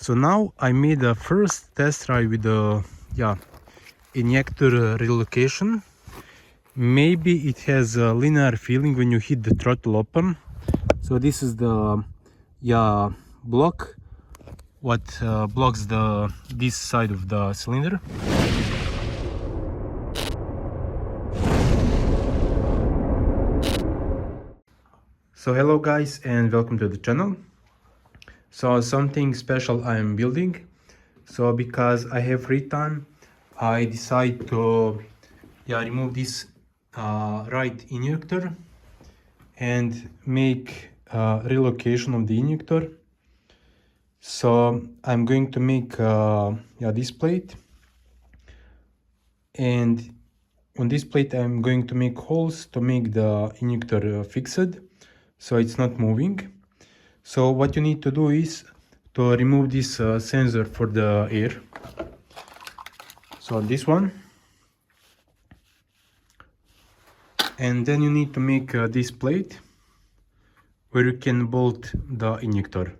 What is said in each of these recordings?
So now I made a first test ride with the injector relocation. Maybe it has a linear feeling when you hit the throttle open. So this is the block what blocks this side of the cylinder. So hello guys and welcome to the channel. So something special I am building. So because I have free time, I decide to remove this right injector and make relocation of the injector. So I'm going to make this plate, and on this plate I'm going to make holes to make the injector fixed so it's not moving. So what you need to do is to remove this sensor for the air. So this one, and then you need to make this plate where you can bolt the injector.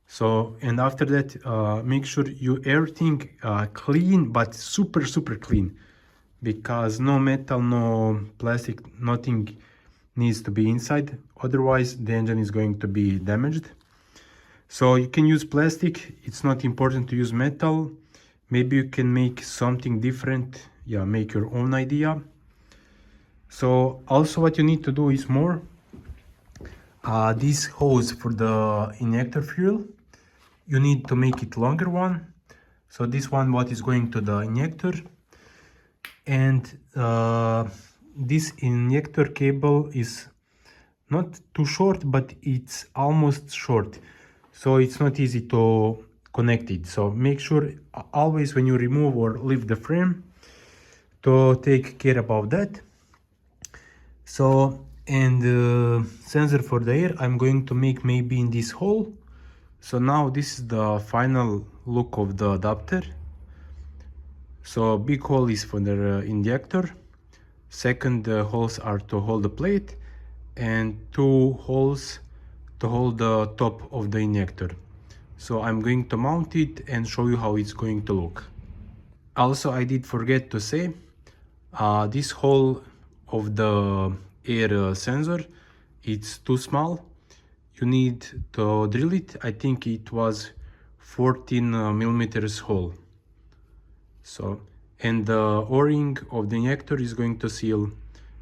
So, and after that make sure you everything clean, but super clean, because no metal, no plastic, nothing needs to be inside, otherwise the engine is going to be damaged. So you can use plastic, it's not important to use metal. Maybe you can make something different, make your own idea. So also what you need to do is more this hose for the injector fuel, you need to make it longer one. So this one what is going to the injector, and this injector cable is not too short, but it's almost short, so it's not easy to connect it. So make sure always when you remove or lift the frame to take care about that. So, and the sensor for the air I'm going to make maybe in this hole. So now this is the final look of the adapter. So big hole is for the injector, second holes are to hold the plate, and two holes to hold the top of the injector. So I'm going to mount it and show you how it's going to look. Also, I did forget to say, this hole of the air sensor, it's too small. You need to drill it. I think it was 14 millimeters hole. So, and the o-ring of the injector is going to seal,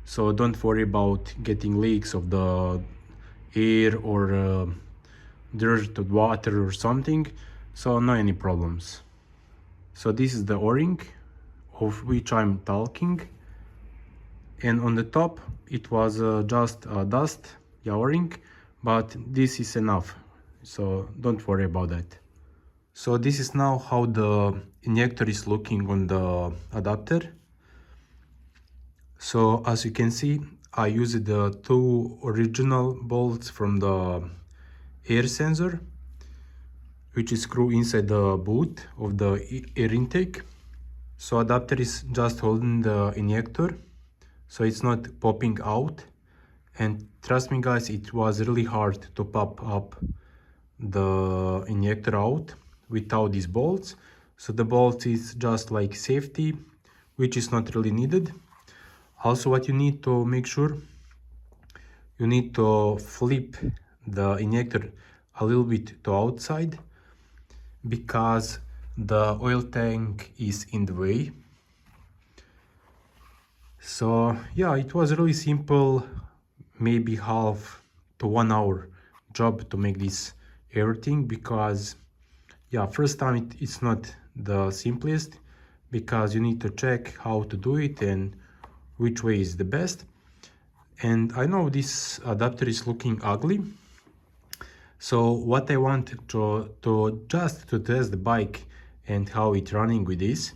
so don't worry about getting leaks of the air or dirt or water or something. So no any problems. So this is the o-ring of which I'm talking, and on the top it was just dust o-ring, but this is enough, so don't worry about that. So this is now how the injector is looking on the adapter. So as you can see, I used the two original bolts from the air sensor, which is screw inside the boot of the air intake. So adapter is just holding the injector, so it's not popping out. And trust me guys, it was really hard to pop up the injector out without these bolts. So the bolt is just like safety, which is not really needed. Also what you need to make sure, you need to flip the injector a little bit to outside, because the oil tank is in the way. So yeah, it was really simple, maybe half to 1 hour job to make this everything, because first time it's not the simplest, because you need to check how to do it and which way is the best. And I know this adapter is looking ugly, so what I want to just to test the bike and how it's running with this.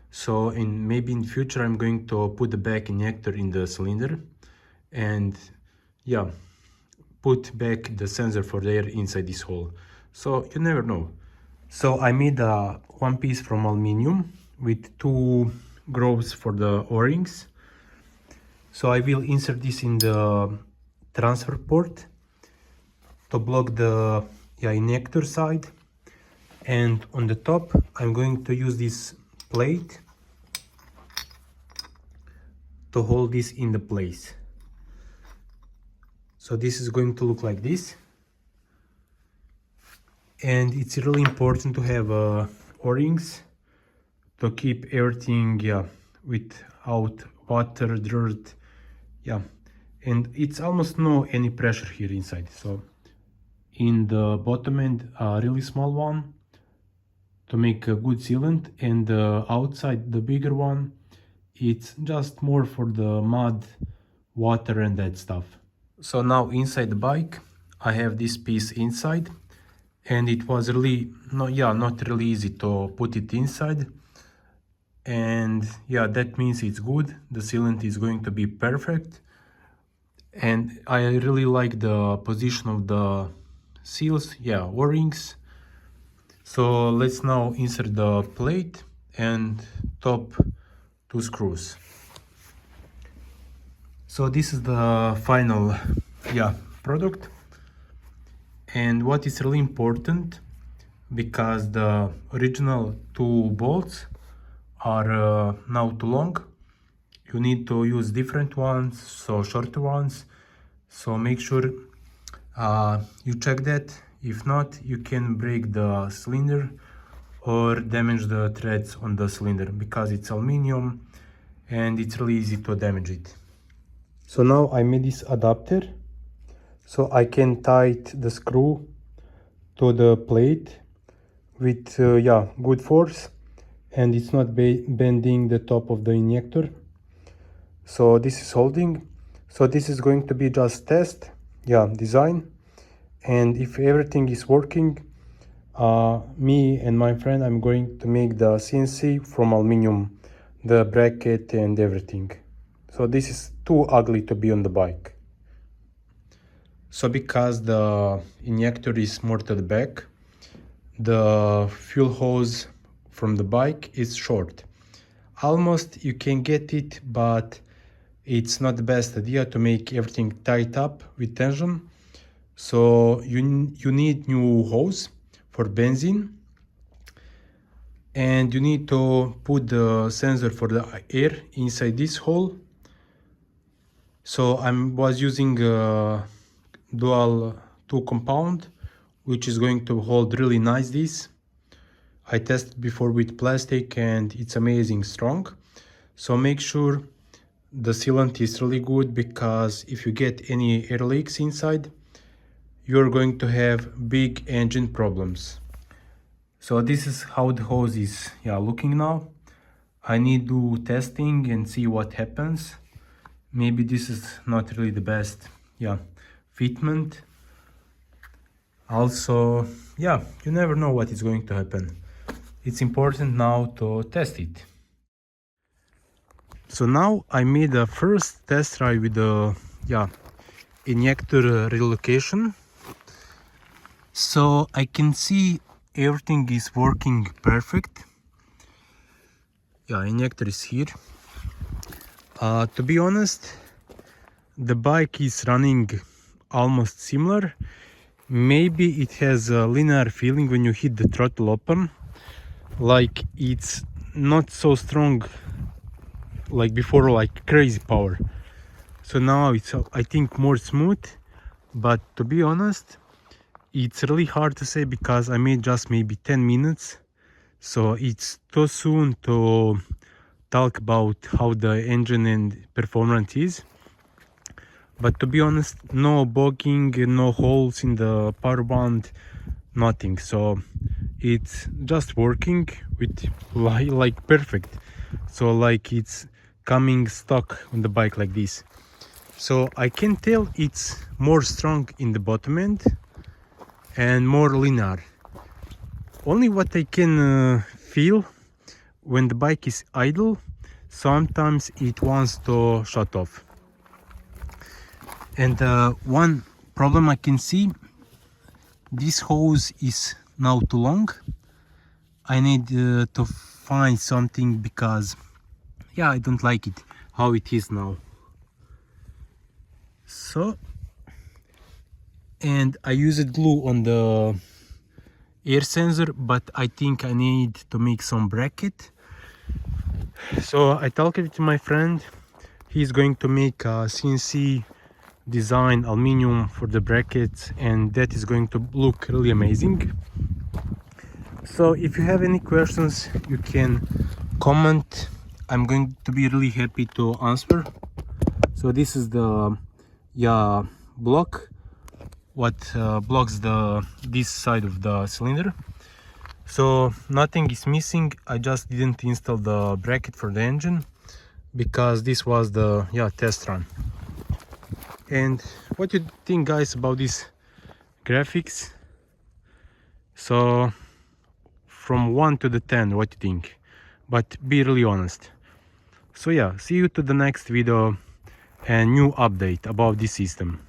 So maybe in future I'm going to put the back injector in the cylinder and put back the sensor for the air inside this hole, so you never know. So I made one piece from aluminium with two grooves for the o-rings. So I will insert this in the transfer port to block the injector side, And on the top I'm going to use this plate to hold this in the place. So this is going to look like this, and it's really important to have O-rings to keep everything without water, dirt, and it's almost no any pressure here inside. So in the bottom end a really small one to make a good sealant, and outside the bigger one, it's just more for the mud, water and that stuff. So now inside the bike I have this piece inside, and it was really not really easy to put it inside. And that means it's good, the sealant is going to be perfect, and I really like the position of the seals, O-rings. So let's now insert the plate and top 2 screws. So this is the final product, and what is really important, because the original 2 bolts are now too long, you need to use different ones, so shorter ones. So make sure you check that. If not, you can break the cylinder or damage the threads on the cylinder, because it's aluminum and it's really easy to damage it. So now I made this adapter so I can tight the screw to the plate with good force, and it's not bending the top of the injector. So this is holding. So this is going to be just test design, and if everything is working, me and my friend, I'm going to make the CNC from aluminum, the bracket and everything. So this is too ugly to be on the bike. So because the injector is more to the back, the fuel hose from the bike is short. Almost you can get it, but it's not the best idea to make everything tight up with tension. So you need new hose for benzene, and you need to put the sensor for the air inside this hole. So I was using a dual 2 compound, which is going to hold really nice this. I tested before with plastic and it's amazing strong. So make sure the sealant is really good, because if you get any air leaks inside, you're going to have big engine problems. So this is how the hose is looking now. I need to do testing and see what happens. Maybe this is not really the best fitment. Also, you never know what is going to happen. It's important now to test it. So now I made a first test ride with the injector relocation. So I can see everything is working perfect. Injector is here. To be honest, the bike is running almost similar. Maybe it has a linear feeling when you hit the throttle open, like it's not so strong like before, like crazy power. So now it's, I think, more smooth. But to be honest, it's really hard to say, because I made just maybe 10 minutes. So it's too soon to talk about how the engine and performance is. But to be honest, no bogging, no holes in the power band, nothing. So it's just working with like perfect. So like it's coming stock on the bike like this. So I can tell it's more strong in the bottom end and more linear. Only what I can feel when the bike is idle, sometimes it wants to shut off. And one problem I can see, this hose is now too long. I need to find something, because I don't like it how it is now. So, and I used glue on the air sensor, but I think I need to make some bracket. So I talked with my friend. He's going to make a CNC design aluminum for the brackets, and that is going to look really amazing. So if you have any questions, you can comment. I'm going to be really happy to answer. So this is the block what blocks this side of the cylinder. So nothing is missing. I just didn't install the bracket for the engine because this was the test run. And what do you think, guys, about these graphics? So from 1 to the 10, what do you think? But be really honest. So yeah, see you to the next video and new update about this system.